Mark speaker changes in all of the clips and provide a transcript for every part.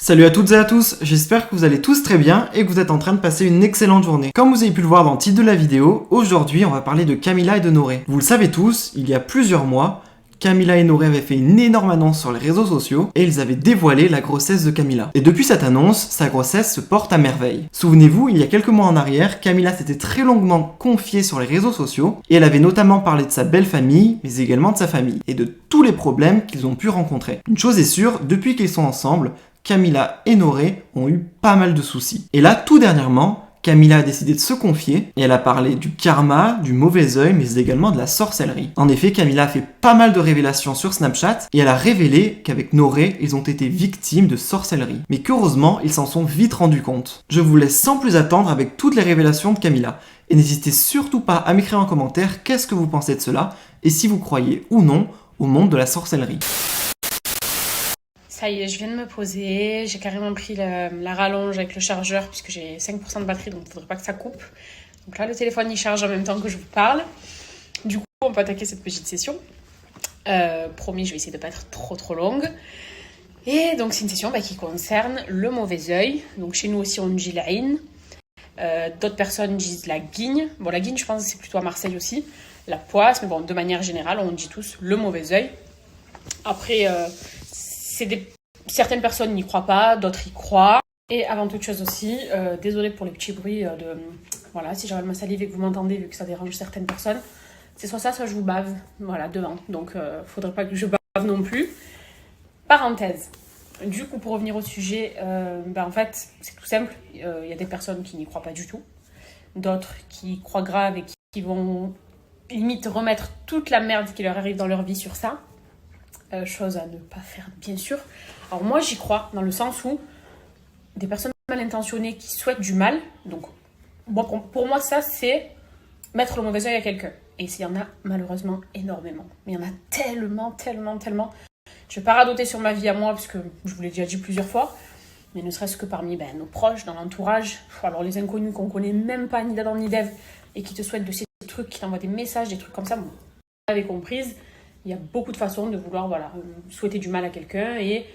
Speaker 1: Salut à toutes et à tous, j'espère que vous allez tous très bien et que vous êtes en train de passer une excellente journée. Comme vous avez pu le voir dans le titre de la vidéo, aujourd'hui on va parler de Camila et de Noré. Vous le savez tous, il y a plusieurs mois, Camila et Noré avaient fait une énorme annonce sur les réseaux sociaux et ils avaient dévoilé la grossesse de Camila. Et depuis cette annonce, sa grossesse se porte à merveille. Souvenez-vous, il y a quelques mois en arrière, Camila s'était très longuement confiée sur les réseaux sociaux et elle avait notamment parlé de sa belle famille, mais également de sa famille et de tous les problèmes qu'ils ont pu rencontrer. Une chose est sûre, depuis qu'ils sont ensemble, Camila et Noré ont eu pas mal de soucis. Et là, tout dernièrement, Camila a décidé de se confier et elle a parlé du karma, du mauvais œil, mais également de la sorcellerie. En effet, Camila a fait pas mal de révélations sur Snapchat et elle a révélé qu'avec Noré, ils ont été victimes de sorcellerie. Mais qu'heureusement, ils s'en sont vite rendus compte. Je vous laisse sans plus attendre avec toutes les révélations de Camila. Et n'hésitez surtout pas à m'écrire en commentaire qu'est-ce que vous pensez de cela et si vous croyez ou non au monde de la sorcellerie.
Speaker 2: Ça y est, je viens de me poser, j'ai carrément pris la rallonge avec le chargeur puisque j'ai 5% de batterie, donc il ne faudrait pas que ça coupe. Donc là, le téléphone il charge en même temps que je vous parle. Du coup, on peut attaquer cette petite session. Promis, je vais essayer de ne pas être trop longue. Et donc c'est une session qui concerne le mauvais œil. Donc chez nous aussi on dit la haine. D'autres personnes disent la guigne. Bon, la guigne, je pense que c'est plutôt à Marseille aussi. La poisse, mais bon, de manière générale, on dit tous le mauvais œil. Après... certaines personnes n'y croient pas, d'autres y croient. Et avant toute chose aussi, désolée pour les petits bruits voilà, si j'avale ma salive et que vous m'entendez, vu que ça dérange certaines personnes, c'est soit ça, soit je vous bave, voilà, devant. Donc, faudrait pas que je bave non plus. Parenthèse. Du coup, pour revenir au sujet, en fait, c'est tout simple. Il y a des personnes qui n'y croient pas du tout. D'autres qui y croient grave et qui vont limite remettre toute la merde qui leur arrive dans leur vie sur ça. Chose à ne pas faire, bien sûr. Alors moi, j'y crois, dans le sens où des personnes mal intentionnées qui souhaitent du mal, donc bon, pour moi, ça, c'est mettre le mauvais œil à quelqu'un. Et il y en a malheureusement énormément. Mais il y en a tellement. Je ne vais pas radoter sur ma vie à moi, parce que je vous l'ai déjà dit plusieurs fois, mais ne serait-ce que parmi nos proches, dans l'entourage, alors les inconnus qu'on connaît même pas, ni d'Adam ni d'Ève, et qui te souhaitent de ces trucs, qui t'envoient des messages, des trucs comme ça, bon, vous l'avez comprise. Il y a beaucoup de façons de vouloir souhaiter du mal à quelqu'un. Et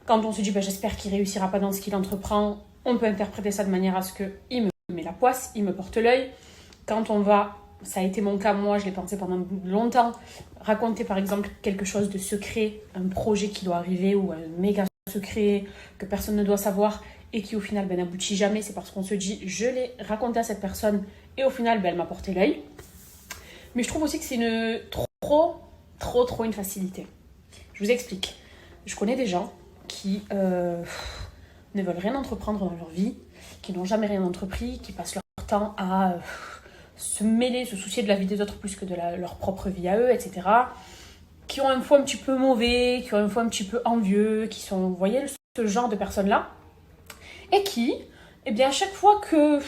Speaker 2: quand on se dit j'espère qu'il ne réussira pas dans ce qu'il entreprend, on peut interpréter ça de manière à ce qu'il me met la poisse, il me porte l'œil. Quand on va, ça a été mon cas, moi je l'ai pensé pendant longtemps, raconter par exemple quelque chose de secret, un projet qui doit arriver ou un méga secret que personne ne doit savoir et qui au final n'aboutit jamais, c'est parce qu'on se dit je l'ai raconté à cette personne et au final elle m'a porté l'œil. Mais je trouve aussi que c'est une trop une facilité. Je vous explique. Je connais des gens qui ne veulent rien entreprendre dans leur vie, qui n'ont jamais rien entrepris, qui passent leur temps à se mêler, se soucier de la vie des autres plus que de leur propre vie à eux, etc. Qui ont un foie un petit peu mauvais, qui ont un foie un petit peu envieux, qui sont, vous voyez, ce genre de personnes-là. Et qui, à chaque fois que,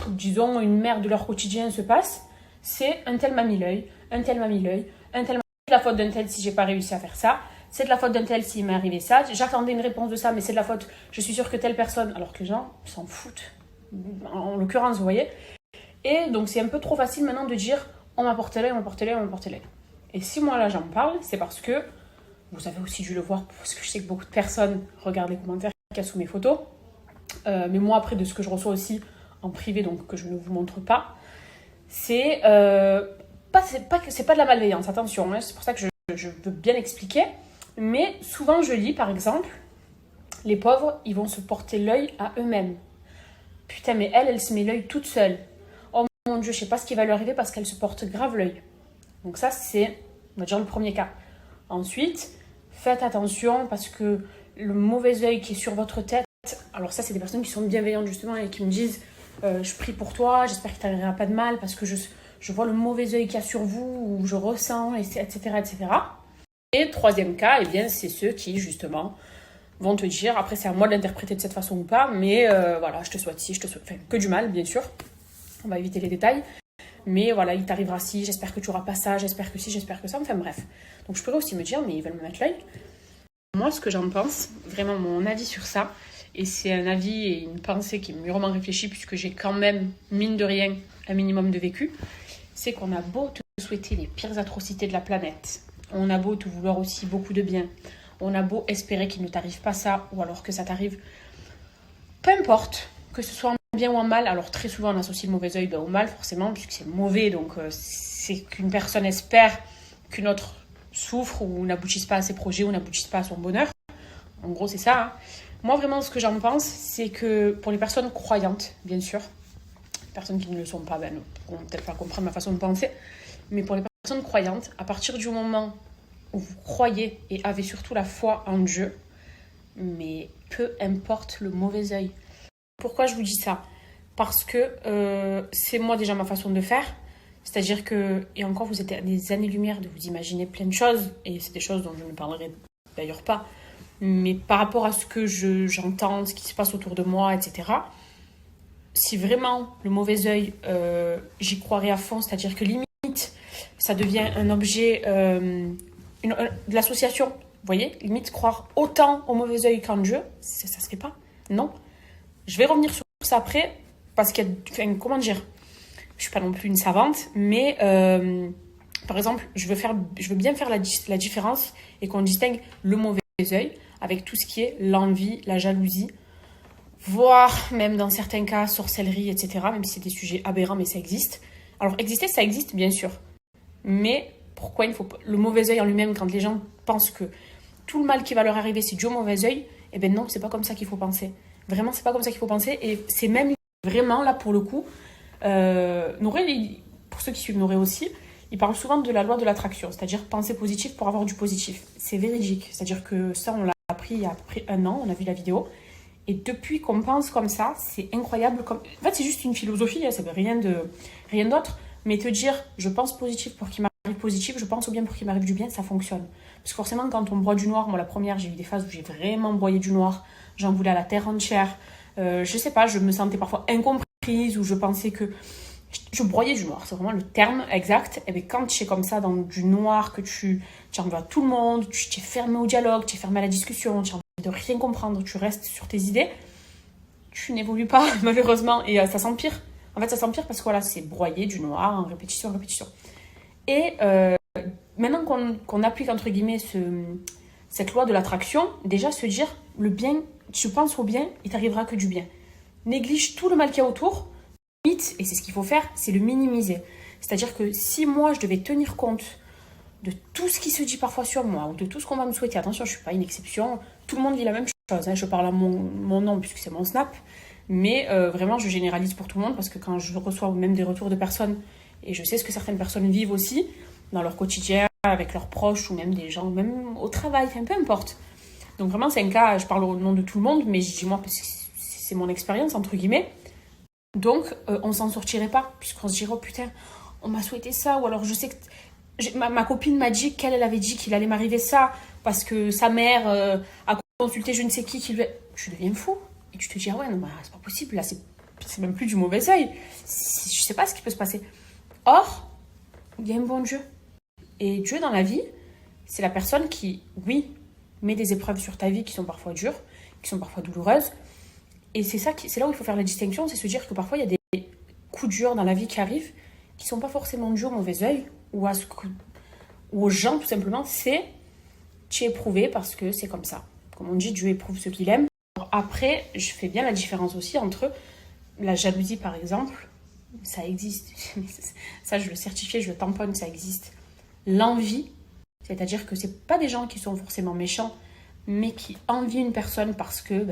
Speaker 2: disons, une merde de leur quotidien se passe, c'est un tel m'a mis l'œil, un tel m'a mis l'œil, un tel c'est de la faute d'un tel si j'ai pas réussi à faire ça, c'est de la faute d'un tel s'il m'est arrivé ça, j'attendais une réponse de ça, mais c'est de la faute, je suis sûre que telle personne, alors que les gens s'en foutent, en l'occurrence, vous voyez. Et donc c'est un peu trop facile maintenant de dire on m'a porté l'œil. Et si moi là j'en parle, c'est parce que, vous avez aussi dû le voir, parce que je sais que beaucoup de personnes regardent les commentaires qu'il y a sous mes photos, mais moi après de ce que je reçois aussi en privé, donc que je ne vous montre pas, c'est pas de la malveillance, attention, c'est pour ça que je veux bien expliquer. Mais souvent je lis par exemple, les pauvres, ils vont se porter l'œil à eux-mêmes. Putain, mais elle se met l'œil toute seule. Oh mon Dieu, je sais pas ce qui va lui arriver parce qu'elle se porte grave l'œil. Donc ça, c'est, on va dire, le premier cas. Ensuite, faites attention parce que le mauvais œil qui est sur votre tête, alors ça, c'est des personnes qui sont bienveillantes justement et qui me disent je prie pour toi, j'espère qu'il t'arrivera pas de mal parce que je vois le mauvais œil qu'il y a sur vous, ou je ressens, etc. Et troisième cas, c'est ceux qui, justement, vont te dire, après c'est à moi de l'interpréter de cette façon ou pas, mais voilà, je te souhaite ci, que du mal, bien sûr, on va éviter les détails, mais voilà, il t'arrivera ci, j'espère que tu n'auras pas ça, j'espère que ci, j'espère que ça, enfin bref. Donc je pourrais aussi me dire, mais ils veulent me mettre l'œil. Moi, ce que j'en pense, vraiment mon avis sur ça, et c'est un avis et une pensée qui est mûrement réfléchie, puisque j'ai quand même, mine de rien, un minimum de vécu, c'est qu'on a beau te souhaiter les pires atrocités de la planète, on a beau te vouloir aussi beaucoup de bien, On a beau espérer qu'il ne t'arrive pas ça, ou alors que ça t'arrive. Peu importe, que ce soit en bien ou en mal. Alors très souvent on associe le mauvais œil au mal forcément, puisque c'est mauvais, donc c'est qu'une personne espère qu'une autre souffre ou n'aboutisse pas à ses projets ou n'aboutisse pas à son bonheur. En gros c'est ça. Hein. Moi vraiment ce que j'en pense, c'est que pour les personnes croyantes, bien sûr, les personnes qui ne le sont pas ne pourront peut-être pas comprendre ma façon de penser, mais pour les personnes croyantes, à partir du moment où vous croyez et avez surtout la foi en Dieu, mais peu importe le mauvais œil. Pourquoi je vous dis ça? Parce que c'est moi déjà ma façon de faire. C'est-à-dire que, et encore vous êtes à des années-lumière de vous imaginer plein de choses, et c'est des choses dont je ne parlerai d'ailleurs pas, mais par rapport à ce que j'entends, ce qui se passe autour de moi, etc., si vraiment le mauvais œil, j'y croirais à fond, c'est-à-dire que limite, ça devient un objet de l'association, vous voyez, limite croire autant au mauvais œil qu'en Dieu, ça se fait pas, non. Je vais revenir sur ça après, parce qu'il y a, enfin, comment dire, je suis pas non plus une savante, mais par exemple, je veux bien faire la différence et qu'on distingue le mauvais œil avec tout ce qui est l'envie, la jalousie, voire même dans certains cas sorcellerie, etc. Même si c'est des sujets aberrants, mais ça existe. Alors exister, ça existe bien sûr, mais pourquoi il ne faut pas le mauvais œil en lui-même quand les gens pensent que tout le mal qui va leur arriver c'est dû au mauvais œil? Eh ben non, c'est pas comme ça qu'il faut penser. Vraiment, c'est pas comme ça qu'il faut penser, et c'est même vraiment là pour le coup. Noré, pour ceux qui suivent Noré aussi, il parle souvent de la loi de l'attraction, c'est-à-dire penser positif pour avoir du positif. C'est véridique, c'est-à-dire que ça, on l'a appris il y a à peu près 1 an, on a vu la vidéo. Et depuis qu'on pense comme ça, c'est incroyable. En fait, c'est juste une philosophie, ça veut rien d'autre. Mais te dire, je pense positif pour qu'il m'arrive positif, je pense au bien pour qu'il m'arrive du bien, ça fonctionne. Parce que forcément, quand on broie du noir, moi la première, j'ai eu des phases où j'ai vraiment broyé du noir, j'en voulais à la terre entière. Je sais pas, je me sentais parfois incomprise, ou je pensais que je broyais du noir, c'est vraiment le terme exact. Et bien quand tu es comme ça dans du noir, que tu en veux à tout le monde, tu t'es fermé au dialogue, tu es fermé à la discussion, tu as envie de rien comprendre, tu restes sur tes idées, tu n'évolues pas malheureusement, et ça s'empire. En fait ça s'empire parce que voilà, c'est broyer du noir en répétition. Et maintenant qu'on applique entre guillemets cette loi de l'attraction, déjà se dire le bien, tu penses au bien, il t'arrivera que du bien. Néglige tout le mal qu'il y a autour. Limite, et c'est ce qu'il faut faire, c'est le minimiser. C'est-à-dire que si moi je devais tenir compte de tout ce qui se dit parfois sur moi, ou de tout ce qu'on va me souhaiter, attention, je ne suis pas une exception, tout le monde dit la même chose, hein. Je parle à mon nom puisque c'est mon snap, mais vraiment je généralise pour tout le monde, parce que quand je reçois même des retours de personnes, et je sais ce que certaines personnes vivent aussi dans leur quotidien, avec leurs proches, ou même des gens, même au travail, enfin, peu importe. Donc vraiment c'est un cas, je parle au nom de tout le monde, mais je dis moi parce que c'est mon expérience entre guillemets. Donc on s'en sortirait pas, puisqu'on se dirait oh putain, on m'a souhaité ça, ou alors je sais que ma copine m'a dit qu'elle avait dit qu'il allait m'arriver ça, parce que sa mère a consulté je ne sais qui lui a... Tu deviens fou, et tu te dis ah ouais non, bah, c'est pas possible, là c'est même plus du mauvais œil, je sais pas ce qui peut se passer. Or, il y a un bon Dieu, et Dieu dans la vie, c'est la personne qui, oui, met des épreuves sur ta vie qui sont parfois dures, qui sont parfois douloureuses. Et c'est là où il faut faire la distinction, c'est se dire que parfois il y a des coups durs dans la vie qui arrivent, qui sont pas forcément dus au mauvais œil, ou aux gens tout simplement, c'est tu es éprouvé parce que c'est comme ça. Comme on dit, Dieu éprouve ceux qu'il aime. Alors après, je fais bien la différence aussi entre la jalousie par exemple, ça existe, ça je le certifie, je le tamponne, ça existe. L'envie, c'est-à-dire que c'est pas des gens qui sont forcément méchants, mais qui envient une personne parce que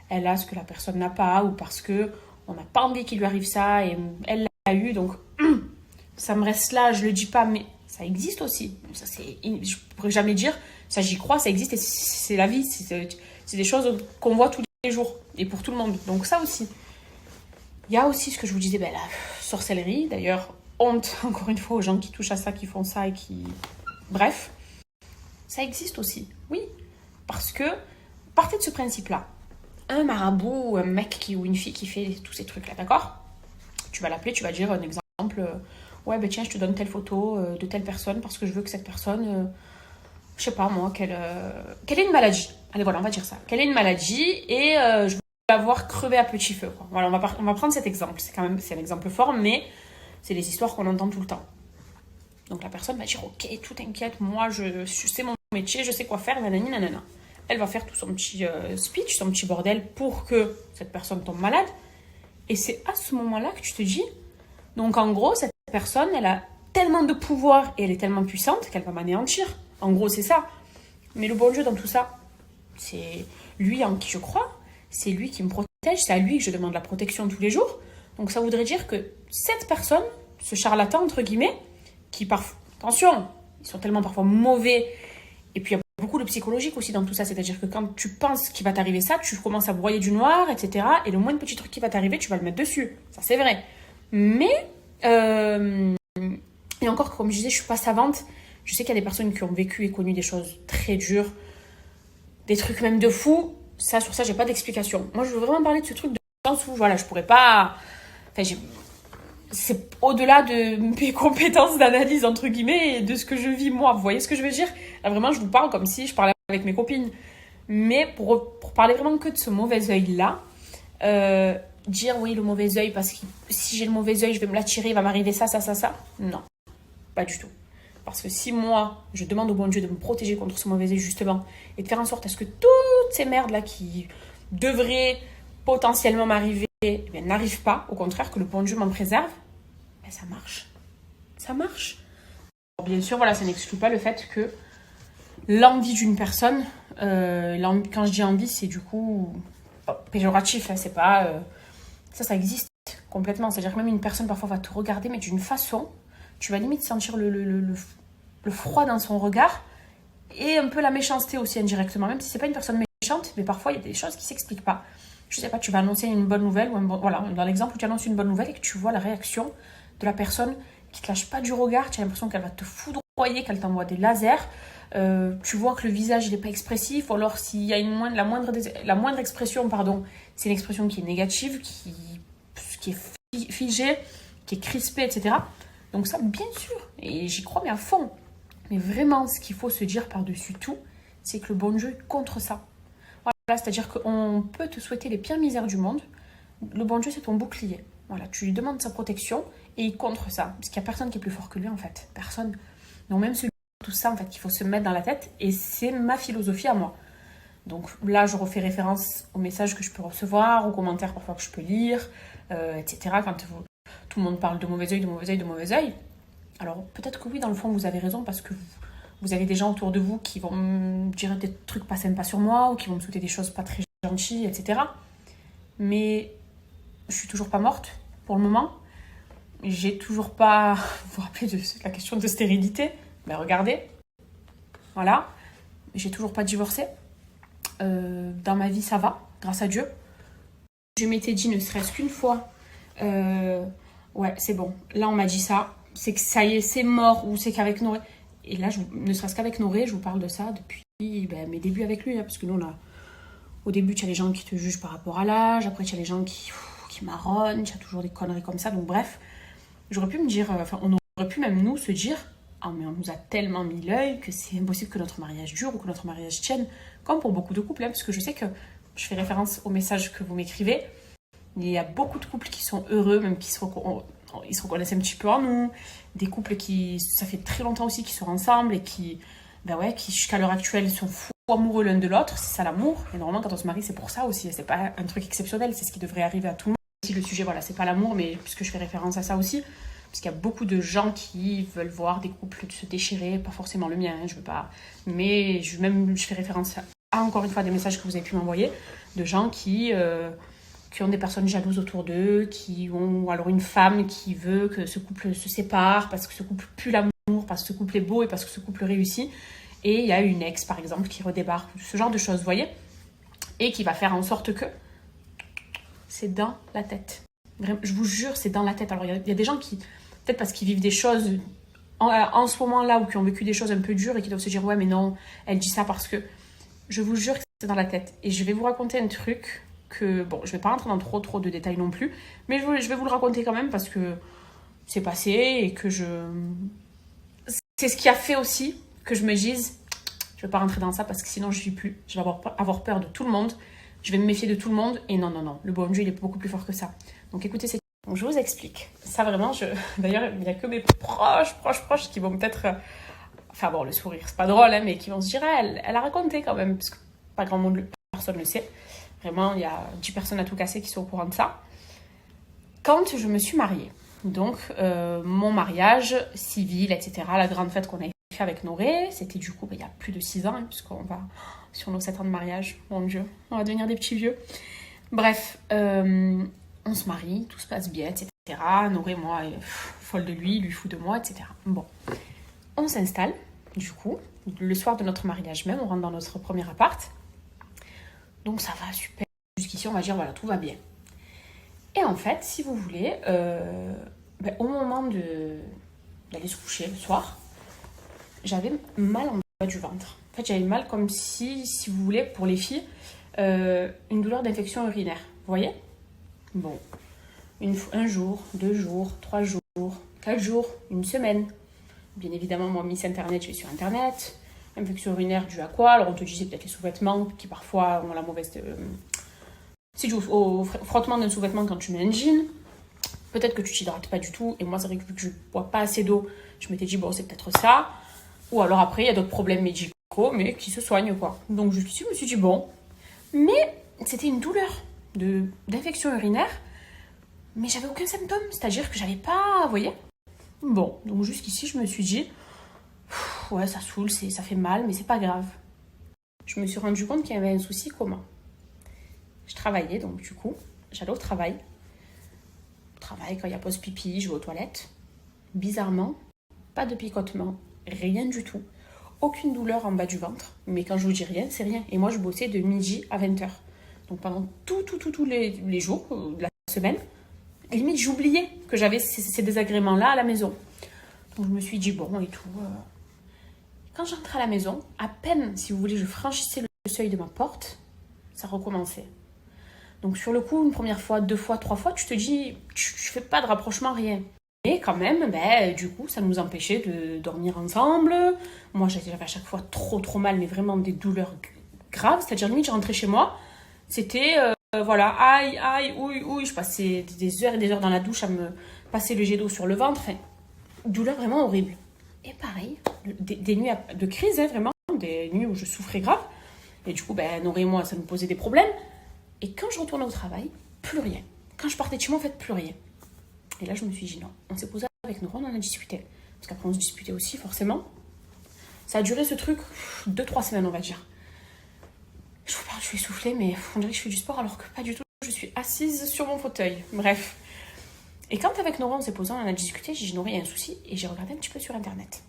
Speaker 2: elle a ce que la personne n'a pas, ou parce que on n'a pas envie qu'il lui arrive ça et elle l'a eu, donc ça me reste là, je le dis pas, mais ça existe aussi. Ça, je pourrais jamais dire ça, j'y crois, ça existe, et c'est la vie, c'est des choses qu'on voit tous les jours et pour tout le monde. Donc ça aussi. Il y a aussi ce que je vous disais, la sorcellerie. D'ailleurs, honte encore une fois aux gens qui touchent à ça, qui font ça et qui... Bref, ça existe aussi, oui. Parce que, partez de ce principe-là. Un marabout, un mec ou une fille qui fait tous ces trucs-là, d'accord? Tu vas l'appeler, tu vas dire un exemple. Ouais, tiens, je te donne telle photo de telle personne parce que je veux que cette personne, je sais pas moi, qu'elle ait une maladie. Allez, voilà, on va dire ça. Qu'elle ait une maladie et je veux la voir crever à petit feu, quoi. Voilà, on va prendre cet exemple. C'est un exemple fort, mais c'est des histoires qu'on entend tout le temps. Donc la personne va dire, ok, tout t'inquiète, moi, c'est mon métier, je sais quoi faire, nanani, nanana. Elle va faire tout son petit speech, son petit bordel pour que cette personne tombe malade. Et c'est à ce moment-là que tu te dis, donc en gros, cette personne, elle a tellement de pouvoir et elle est tellement puissante qu'elle va m'anéantir. En gros, c'est ça. Mais le bon Dieu dans tout ça, c'est lui en qui je crois, c'est lui qui me protège, c'est à lui que je demande la protection tous les jours. Donc ça voudrait dire que cette personne, ce charlatan entre guillemets, qui parfois, attention, ils sont tellement parfois mauvais, et puis il y a beaucoup de psychologique aussi dans tout ça, c'est-à-dire que quand tu penses qu'il va t'arriver ça, tu commences à broyer du noir, etc. Et le moindre petit truc qui va t'arriver, tu vas le mettre dessus. Ça c'est vrai. Mais, et encore comme je disais, je suis pas savante, je sais qu'il y a des personnes qui ont vécu et connu des choses très dures, des trucs même de fou. Ça, sur ça, j'ai pas d'explication. Moi, je veux vraiment parler de ce truc de sens où, voilà, je pourrais pas... Enfin, c'est au-delà de mes compétences d'analyse, entre guillemets, et de ce que je vis moi. Vous voyez ce que je veux dire? Là, vraiment, je vous parle comme si je parlais avec mes copines. Mais pour parler vraiment que de ce mauvais œil-là, dire oui, le mauvais œil, parce que si j'ai le mauvais œil, je vais me l'attirer, il va m'arriver ça, ça, ça, ça. Non, pas du tout. Parce que si moi, je demande au bon Dieu de me protéger contre ce mauvais œil, justement, et de faire en sorte à ce que toutes ces merdes-là qui devraient potentiellement m'arriver, eh bien, n'arrivent pas, au contraire, que le bon Dieu m'en préserve, ben, ça marche. Ça marche. Alors, bien sûr, voilà, ça n'exclut pas le fait que l'envie d'une personne, quand je dis envie, c'est du coup péjoratif, hein, c'est pas... ça existe complètement. C'est-à-dire que même une personne, parfois, va te regarder, mais d'une façon, tu vas limite sentir le froid dans son regard, et un peu la méchanceté aussi indirectement, même si c'est pas une personne méchante, mais parfois, il y a des choses qui s'expliquent pas. Je sais pas, tu vas annoncer une bonne nouvelle, ou voilà, dans l'exemple où tu annonces une bonne nouvelle et que tu vois la réaction de la personne qui te lâche pas du regard, tu as l'impression qu'elle va te foudroyer, qu'elle t'envoie des lasers, tu vois que le visage il est pas expressif, ou alors s'il y a la moindre expression, pardon, c'est une expression qui est négative, qui est figée, qui est crispée, etc. Donc ça, bien sûr, et j'y crois mais à fond. Mais vraiment, ce qu'il faut se dire par-dessus tout, c'est que le bon Dieu est contre ça. Voilà, c'est-à-dire qu'on peut te souhaiter les pires misères du monde. Le bon Dieu, c'est ton bouclier. Voilà, tu lui demandes sa protection et il contre ça. Parce qu'il n'y a personne qui est plus fort que lui, en fait. Personne. Donc même tout ça, en fait, qu'il faut se mettre dans la tête. Et c'est ma philosophie à moi. Donc là, je refais référence aux messages que je peux recevoir, aux commentaires parfois que je peux lire, etc. Quand tout le monde parle de mauvais œil, de mauvais œil, de mauvais œil. Alors peut-être que oui, dans le fond, vous avez raison parce que vous avez des gens autour de vous qui vont me dire des trucs pas sympas sur moi ou qui vont me souhaiter des choses pas très gentilles, etc. Mais je suis toujours pas morte pour le moment. J'ai toujours pas... Vous vous rappelez de la question de stérilité? Ben regardez. Voilà. J'ai toujours pas divorcé. Dans ma vie, ça va, grâce à Dieu. Je m'étais dit ne serait-ce qu'une fois, ouais, c'est bon. Là, on m'a dit ça. C'est que ça y est, c'est mort. Ou c'est qu'avec Noré. Et là, ne serait-ce qu'avec Noré, je vous parle de ça depuis mes débuts avec lui. Hein, parce que nous, au début, tu as les gens qui te jugent par rapport à l'âge. Après, tu as les gens qui marronnent. Tu as toujours des conneries comme ça. Donc, bref, j'aurais pu me dire... on aurait pu même nous se dire... Ah, mais on nous a tellement mis l'œil que c'est impossible que notre mariage dure ou que notre mariage tienne. Comme pour beaucoup de couples. Hein, parce que je sais que je fais référence aux messages que vous m'écrivez. Il y a beaucoup de couples qui sont heureux, même qui ils se reconnaissent un petit peu en nous. Des couples qui, ça fait très longtemps aussi, qui sont ensemble et qui jusqu'à l'heure actuelle sont fous amoureux l'un de l'autre. C'est ça l'amour. Et normalement, quand on se marie, c'est pour ça aussi. C'est pas un truc exceptionnel, c'est ce qui devrait arriver à tout le monde. Si le sujet, voilà, c'est pas l'amour, mais puisque je fais référence à ça aussi, parce qu'il y a beaucoup de gens qui veulent voir des couples se déchirer, pas forcément le mien, hein, je veux pas. Mais je fais référence à encore une fois des messages que vous avez pu m'envoyer de gens qui ont des personnes jalouses autour d'eux, qui ont alors une femme qui veut que ce couple se sépare parce que ce couple pue l'amour, parce que ce couple est beau et parce que ce couple réussit. Et il y a une ex, par exemple, qui redébarque, ce genre de choses, vous voyez, et qui va faire en sorte que c'est dans la tête. Vraiment, je vous jure, c'est dans la tête. Alors, il y a des gens qui, peut-être parce qu'ils vivent des choses en ce moment-là ou qui ont vécu des choses un peu dures et qui doivent se dire « Ouais, mais non, elle dit ça parce que... » Je vous jure que c'est dans la tête. Et je vais vous raconter un truc que... Bon, je vais pas rentrer dans trop de détails non plus, mais je vais vous le raconter quand même parce que c'est passé et que c'est ce qui a fait aussi que je me dise je vais pas rentrer dans ça parce que sinon je vis plus. Je vais avoir peur de tout le monde. Je vais me méfier de tout le monde. Et non. Le bon Dieu, il est beaucoup plus fort que ça. Donc écoutez, donc, je vous explique. Ça vraiment, d'ailleurs, il n'y a que mes proches qui vont peut-être enfin bon, le sourire, c'est pas drôle, hein, mais qui vont se dire, ah, elle a raconté quand même, parce que pas grand monde, personne ne le sait. Vraiment, il y a 10 personnes à tout casser qui sont au courant de ça. Quand je me suis mariée, donc mon mariage civil, etc., la grande fête qu'on a fait avec Noré, c'était du coup il y a plus de 6 ans, hein, puisqu'on va sur nos 7 ans de mariage, mon Dieu, on va devenir des petits vieux. Bref, on se marie, tout se passe bien, etc. Noré, moi, folle de lui, lui fou de moi, etc. Bon, on s'installe, du coup, le soir de notre mariage même, on rentre dans notre premier appart. Donc ça va super, jusqu'ici on va dire, voilà, tout va bien. Et en fait, si vous voulez, au moment d'aller se coucher le soir, j'avais mal en bas du ventre. En fait, j'avais mal comme si vous voulez, pour les filles, une douleur d'infection urinaire. Vous voyez? Bon, un jour, 2 jours, 3 jours, 4 jours, une semaine. Bien évidemment, moi, Miss Internet, je vais sur Internet. Infection urinaire due à quoi? Alors, on te dit c'est peut-être les sous-vêtements qui parfois ont la mauvaise... C'est dû au frottement d'un sous-vêtement quand tu mets un jean. Peut-être que tu t'hydrates pas du tout. Et moi, c'est vrai que vu que je bois pas assez d'eau, je m'étais dit, bon, c'est peut-être ça. Ou alors après, il y a d'autres problèmes médicaux, mais qui se soignent, quoi. Donc, jusqu'ici, je me suis dit, bon. Mais c'était une douleur d'infection urinaire. Mais j'avais aucun symptôme. C'est-à-dire que j'avais pas... Vous voyez? Bon, donc jusqu'ici, je me suis dit, ouais, ça saoule, ça fait mal, mais c'est pas grave. Je me suis rendu compte qu'il y avait un souci commun. Je travaillais, donc du coup, j'allais au travail. Au travail, quand il y a pause pipi, je vais aux toilettes. Bizarrement, pas de picotement, rien du tout. Aucune douleur en bas du ventre. Mais quand je vous dis rien, c'est rien. Et moi, je bossais de midi à 20h. Donc pendant tous les jours de la semaine, limite, j'oubliais que j'avais ces désagréments-là à la maison. Donc je me suis dit, bon, et tout. Quand j'entrais à la maison, à peine, si vous voulez, je franchissais le seuil de ma porte, ça recommençait. Donc sur le coup, une première fois, 2 fois, 3 fois, tu te dis, tu fais pas de rapprochement, rien. Et quand même, du coup, ça nous empêchait de dormir ensemble. Moi, j'avais à chaque fois trop mal, mais vraiment des douleurs graves. C'est-à-dire, limite, je rentrais chez moi, c'était, voilà, aïe, ouille. Je passais des heures et des heures dans la douche à me passer le jet d'eau sur le ventre. Enfin, douleur vraiment horrible. Et pareil, des nuits de crise, hein, vraiment, des nuits où je souffrais grave. Et du coup, Noré et moi, ça nous posait des problèmes. Et quand je retournais au travail, plus rien. Quand je partais de chez moi, en fait, plus rien. Et là, je me suis dit non. On s'est posé avec Nora, on en a discuté. Parce qu'après, on se disputait aussi, forcément. Ça a duré ce truc 2-3 semaines, on va dire. Je vous parle, je suis essoufflée, mais on dirait que je fais du sport alors que pas du tout. Je suis assise sur mon fauteuil. Bref. Et quand avec Nora, on s'est posé, on en a discuté, j'ai dit Nora, il y a un souci. Et j'ai regardé un petit peu sur Internet.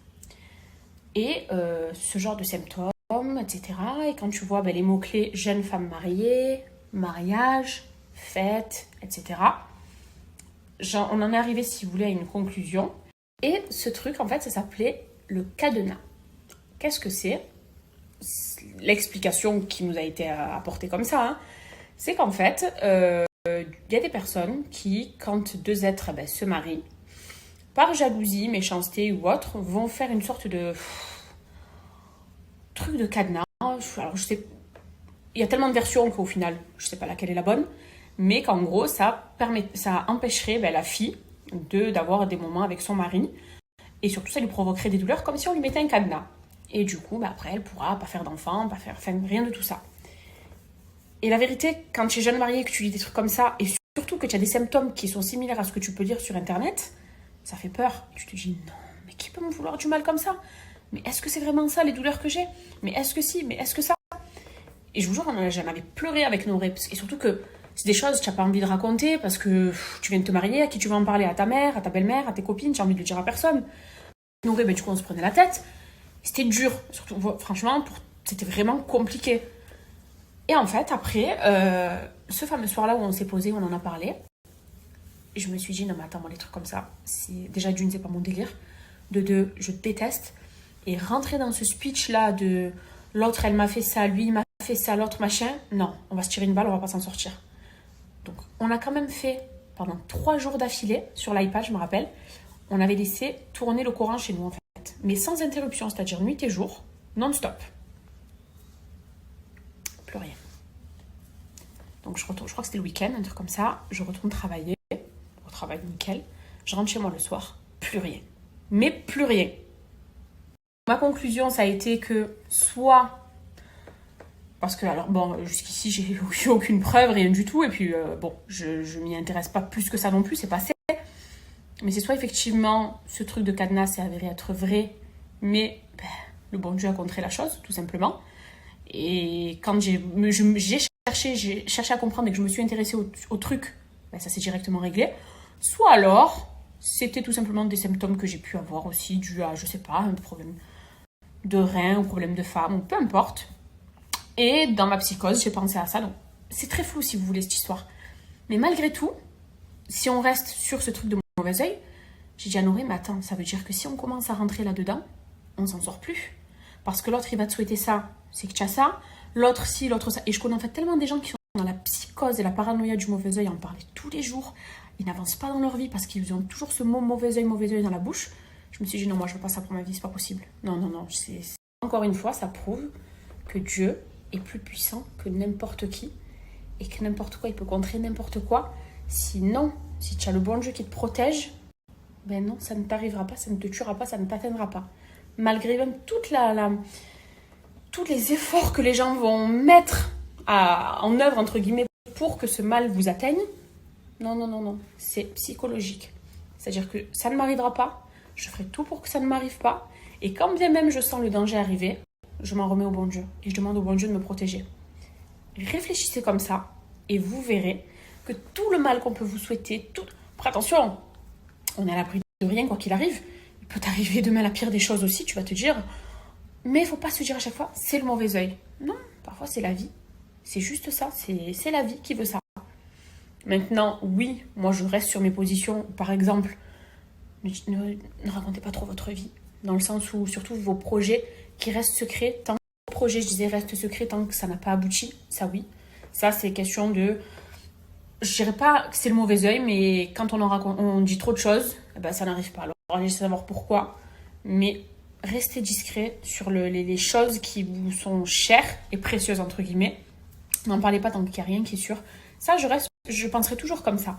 Speaker 2: Et ce genre de symptômes, etc. Et quand tu vois les mots-clés jeune femme mariée, mariage, fête, etc. On en est arrivé, si vous voulez, à une conclusion. Et ce truc, en fait, ça s'appelait le cadenas. Qu'est-ce que c'est? L'explication qui nous a été apportée comme ça, hein, c'est qu'en fait, y a des personnes qui, quand 2 êtres se marient, par jalousie, méchanceté ou autre, vont faire une sorte de truc de cadenas. Alors, je sais, il y a tellement de versions qu'au final, je sais pas laquelle est la bonne, mais qu'en gros, ça empêcherait la fille d'avoir des moments avec son mari, et surtout, ça lui provoquerait des douleurs comme si on lui mettait un cadenas. Et du coup, après, elle pourra pas faire d'enfant, rien de tout ça. Et la vérité, quand tu es jeune marié, que tu lis des trucs comme ça, et surtout que tu as des symptômes qui sont similaires à ce que tu peux lire sur Internet, ça fait peur. Tu te dis, non, mais qui peut me vouloir du mal comme ça? Mais est-ce que c'est vraiment ça, les douleurs que j'ai? Mais est-ce que si? Mais est-ce que ça? Et je vous jure, j'en avais pleuré avec Noré. Et surtout que c'est des choses que tu n'as pas envie de raconter parce que tu viens de te marier, à qui tu vas en parler? À ta mère, à ta belle-mère, à tes copines, tu as envie de le dire à personne. Noré, du coup, on se prenait la tête. C'était dur. Surtout, franchement, c'était vraiment compliqué. Et en fait, après, ce fameux soir-là où on s'est posé, on en a parlé, je me suis dit, non mais attends, moi, les trucs comme ça, déjà d'une, c'est pas mon délire. De 2, je déteste. Et rentrer dans ce speech-là de l'autre, elle m'a fait ça, lui, il m'a fait ça, l'autre, machin, non, on va se tirer une balle, on va pas s'en sortir. Donc, on a quand même fait, pendant 3 jours d'affilée, sur l'iPad, je me rappelle, on avait laissé tourner le Coran chez nous, en fait. Mais sans interruption, c'est-à-dire nuit et jour, non-stop. Plus rien. Donc, je crois que c'était le week-end, un truc comme ça. Je retourne travailler, au travail nickel. Je rentre chez moi le soir, plus rien. Mais plus rien. Ma conclusion, ça a été que soit... Parce que, alors, bon, jusqu'ici, j'ai eu aucune preuve, rien du tout. Et puis, bon, je m'y intéresse pas plus que ça non plus, c'est passé. Mais c'est soit effectivement, ce truc de cadenas s'est avéré être vrai, mais le bon Dieu a contré la chose, tout simplement. Et quand j'ai cherché à comprendre et que je me suis intéressée au truc, ça s'est directement réglé. Soit alors, c'était tout simplement des symptômes que j'ai pu avoir aussi, dû à, je sais pas, un problème de rein, un problème de femme, ou peu importe. Et dans ma psychose, j'ai pensé à ça. Donc, c'est très flou si vous voulez cette histoire. Mais malgré tout, si on reste sur ce truc de mauvais œil, j'ai dit à Noré, mais attends, ça veut dire que si on commence à rentrer là-dedans, on s'en sort plus. Parce que l'autre, il va te souhaiter ça, c'est que tu as ça. L'autre, ci, l'autre, ça. Et je connais en fait tellement des gens qui sont dans la psychose et la paranoïa du mauvais œil, en parler tous les jours. Ils n'avancent pas dans leur vie parce qu'ils ont toujours ce mot mauvais œil dans la bouche. Je me suis dit, non, moi, je veux pas ça pour ma vie, c'est pas possible. Non. Encore une fois, ça prouve que Dieu est plus puissant que n'importe qui et que n'importe quoi, il peut contrer n'importe quoi. Sinon, si tu as le bon Dieu qui te protège, ben non, ça ne t'arrivera pas, ça ne te tuera pas, ça ne t'atteindra pas. Malgré même tous les efforts que les gens vont mettre en œuvre, entre guillemets, pour que ce mal vous atteigne, non, c'est psychologique. C'est-à-dire que ça ne m'arrivera pas, je ferai tout pour que ça ne m'arrive pas, et quand bien même je sens le danger arriver, je m'en remets au bon Dieu, et je demande au bon Dieu de me protéger. Réfléchissez comme ça, et vous verrez que tout le mal qu'on peut vous souhaiter, Après, attention, on est à l'abri de rien, quoi qu'il arrive. Il peut t'arriver demain la pire des choses aussi, tu vas te dire. Mais il ne faut pas se dire à chaque fois, c'est le mauvais œil. Non, parfois c'est la vie. C'est juste ça, c'est la vie qui veut ça. Maintenant, oui, moi je reste sur mes positions. Par exemple, ne racontez pas trop votre vie. Dans le sens où, surtout vos projets qui restent secrets. Tant que vos projets, je disais, restent secrets tant que ça n'a pas abouti. Ça, oui. Ça, c'est question de... Je dirais pas que c'est le mauvais œil, mais quand on dit trop de choses, ça n'arrive pas. Alors, allez savoir pourquoi. Mais restez discret sur les choses qui vous sont chères et précieuses, entre guillemets. N'en parlez pas tant qu'il n'y a rien qui est sûr. Ça, je penserai toujours comme ça.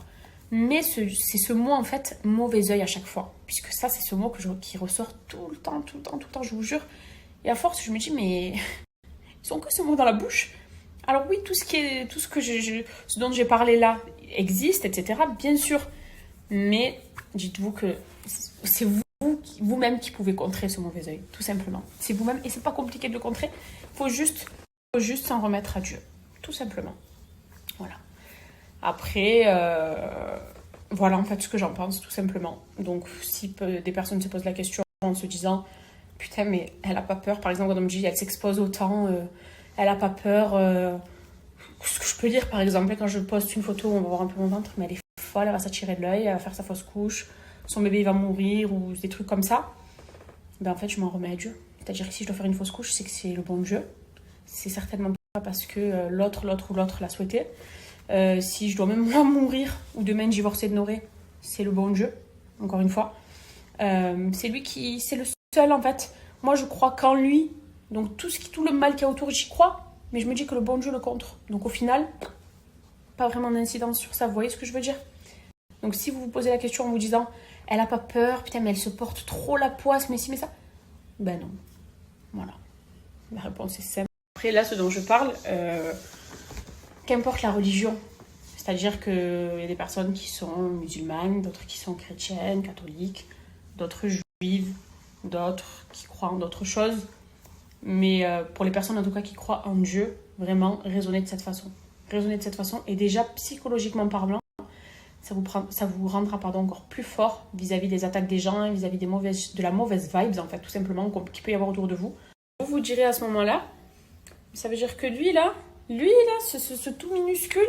Speaker 2: Mais c'est ce mot, en fait, mauvais œil à chaque fois. Puisque ça, c'est ce mot qui ressort tout le temps, je vous jure. Et à force, je me dis, mais ils ont que ce mot dans la bouche. Alors oui, tout ce dont j'ai parlé là existe, etc. Bien sûr. Mais dites-vous que c'est vous-même qui pouvez contrer ce mauvais œil, tout simplement. C'est vous-même, et c'est pas compliqué de le contrer. Il faut juste s'en remettre à Dieu, tout simplement. Voilà. Après, voilà en fait ce que j'en pense, tout simplement. Donc si des personnes se posent la question en se disant « Putain, mais elle a pas peur », par exemple, quand on me dit « Elle s'expose autant, elle a pas peur ce que je peux dire, par exemple, quand je poste une photo où on va voir un peu mon ventre, mais elle est folle, elle va s'attirer de l'œil, elle va faire sa fausse couche, son bébé il va mourir, ou des trucs comme ça. En fait, je m'en remets à Dieu. C'est-à-dire que si je dois faire une fausse couche, c'est que c'est le bon Dieu. C'est certainement pas parce que l'autre l'a souhaité. Si je dois même moi mourir ou demain divorcer de Noré, c'est le bon Dieu, encore une fois. C'est le seul en fait. Moi je crois qu'en lui, donc tout le mal qu'il y a autour, j'y crois, mais je me dis que le bon Dieu le contre. Donc au final, pas vraiment d'incidence sur ça, vous voyez ce que je veux dire? Donc si vous vous posez la question en vous disant, elle a pas peur, putain mais elle se porte trop la poisse, mais si, mais ça, ben non. Voilà, la réponse est simple. Après là, ce dont je parle, qu'importe la religion, c'est-à-dire qu'il y a des personnes qui sont musulmanes, d'autres qui sont chrétiennes, catholiques, d'autres juives, d'autres qui croient en d'autres choses. Mais pour les personnes en tout cas qui croient en Dieu, vraiment raisonnez de cette façon. Raisonnez de cette façon et déjà psychologiquement parlant, ça vous rendra encore plus fort vis-à-vis des attaques des gens, vis-à-vis de la mauvaise vibes en fait, tout simplement, qu'il peut y avoir autour de vous. Vous direz à ce moment-là, ça veut dire que lui là, ce tout minuscule,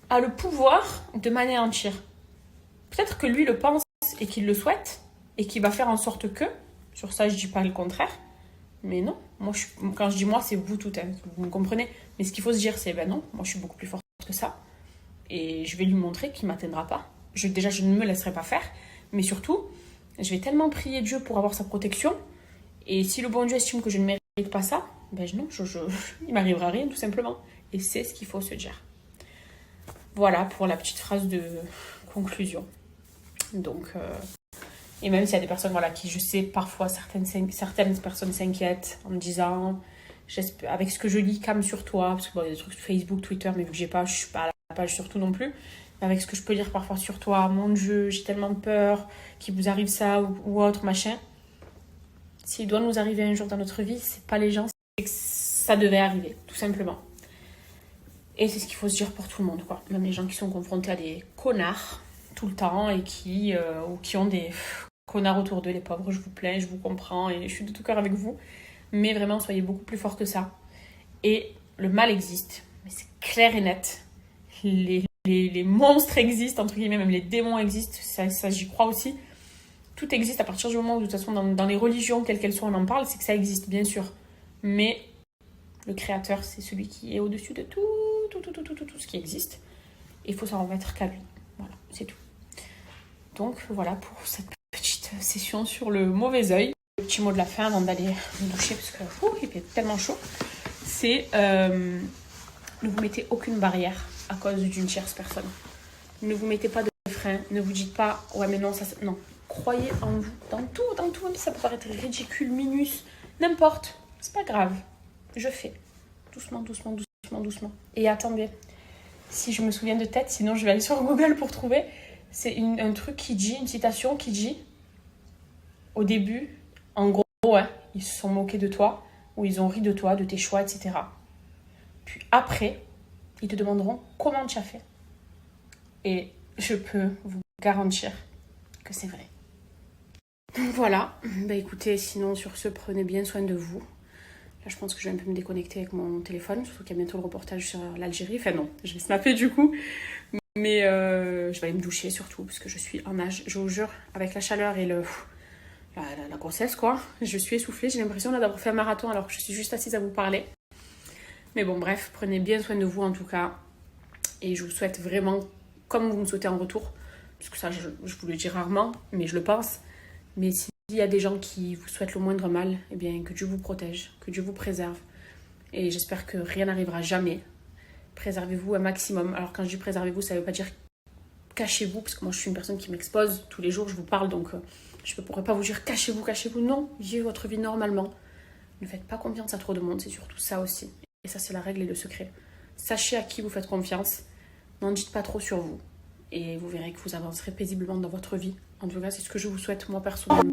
Speaker 2: a le pouvoir de m'anéantir. Peut-être que lui le pense et qu'il le souhaite et qu'il va faire en sorte que, sur ça je dis pas le contraire, mais non, quand je dis moi c'est vous toutes, hein, vous me comprenez, mais ce qu'il faut se dire c'est non, moi je suis beaucoup plus forte que ça et je vais lui montrer qu'il ne m'atteindra pas. Déjà je ne me laisserai pas faire, mais surtout je vais tellement prier Dieu pour avoir sa protection et si le bon Dieu estime que je ne mérite pas ça, non, il m'arrivera rien tout simplement et c'est ce qu'il faut se dire. Voilà pour la petite phrase de conclusion. Donc Et même s'il y a des personnes, voilà, qui, je sais, parfois, certaines personnes s'inquiètent en me disant, avec ce que je lis, calme sur toi, parce que bon, il y a des trucs sur Facebook, Twitter, mais vu que je suis pas à la page sur tout non plus, mais avec ce que je peux lire parfois sur toi, mon Dieu, j'ai tellement peur qu'il vous arrive ça ou autre, machin. S'il doit nous arriver un jour dans notre vie, c'est pas les gens, c'est que ça devait arriver, tout simplement. Et c'est ce qu'il faut se dire pour tout le monde, quoi. Même les gens qui sont confrontés à des connards tout le temps et qui ont des connards autour d'eux, les pauvres, je vous plains, je vous comprends et je suis de tout cœur avec vous. Mais vraiment, soyez beaucoup plus forts que ça. Et le mal existe, mais c'est clair et net. Les monstres existent, entre guillemets, même les démons existent, ça j'y crois aussi. Tout existe à partir du moment où, de toute façon, dans les religions, quelles qu'elles soient, on en parle, c'est que ça existe, bien sûr. Mais le créateur, c'est celui qui est au-dessus de tout ce qui existe. Et il faut s'en remettre qu'à lui. Voilà, c'est tout. Donc voilà pour cette petite session sur le mauvais œil. Le petit mot de la fin avant d'aller me doucher parce que il fait tellement chaud. C'est ne vous mettez aucune barrière à cause d'une tierce personne. Ne vous mettez pas de frein. Ne vous dites pas ouais mais non ça non. Croyez en vous dans tout même si ça peut paraître ridicule, minus, n'importe. C'est pas grave. Je fais doucement. Et attendez. Si je me souviens de tête, sinon je vais aller sur Google pour trouver. C'est un truc qui dit, une citation qui dit au début, en gros, ouais, ils se sont moqués de toi, ou ils ont ri de toi, de tes choix, etc. Puis après, ils te demanderont comment tu as fait. Et je peux vous garantir que c'est vrai. Donc voilà, bah écoutez, sinon sur ce, prenez bien soin de vous. Là, je pense que je vais un peu me déconnecter avec mon téléphone, surtout qu'il y a bientôt le reportage sur l'Algérie. Enfin non, je vais snapper du coup. Mais je vais aller me doucher surtout, parce que je suis en nage. Je vous jure, avec la chaleur et la grossesse, quoi, je suis essoufflée. J'ai l'impression d'avoir fait un marathon alors que je suis juste assise à vous parler. Mais bon, bref, prenez bien soin de vous en tout cas. Et je vous souhaite vraiment, comme vous me souhaitez en retour, parce que ça, je vous le dis rarement, mais je le pense. Mais s'il y a des gens qui vous souhaitent le moindre mal, eh bien, que Dieu vous protège, que Dieu vous préserve. Et j'espère que rien n'arrivera jamais. Préservez-vous un maximum. Alors quand je dis préservez-vous, ça ne veut pas dire cachez-vous, parce que moi je suis une personne qui m'expose tous les jours, je vous parle, donc je ne pourrais pas vous dire cachez-vous. Non, vivez votre vie normalement. Ne faites pas confiance à trop de monde, c'est surtout ça aussi. Et ça, c'est la règle et le secret. Sachez à qui vous faites confiance, n'en dites pas trop sur vous. Et vous verrez que vous avancerez paisiblement dans votre vie. En tout cas, c'est ce que je vous souhaite moi personnellement.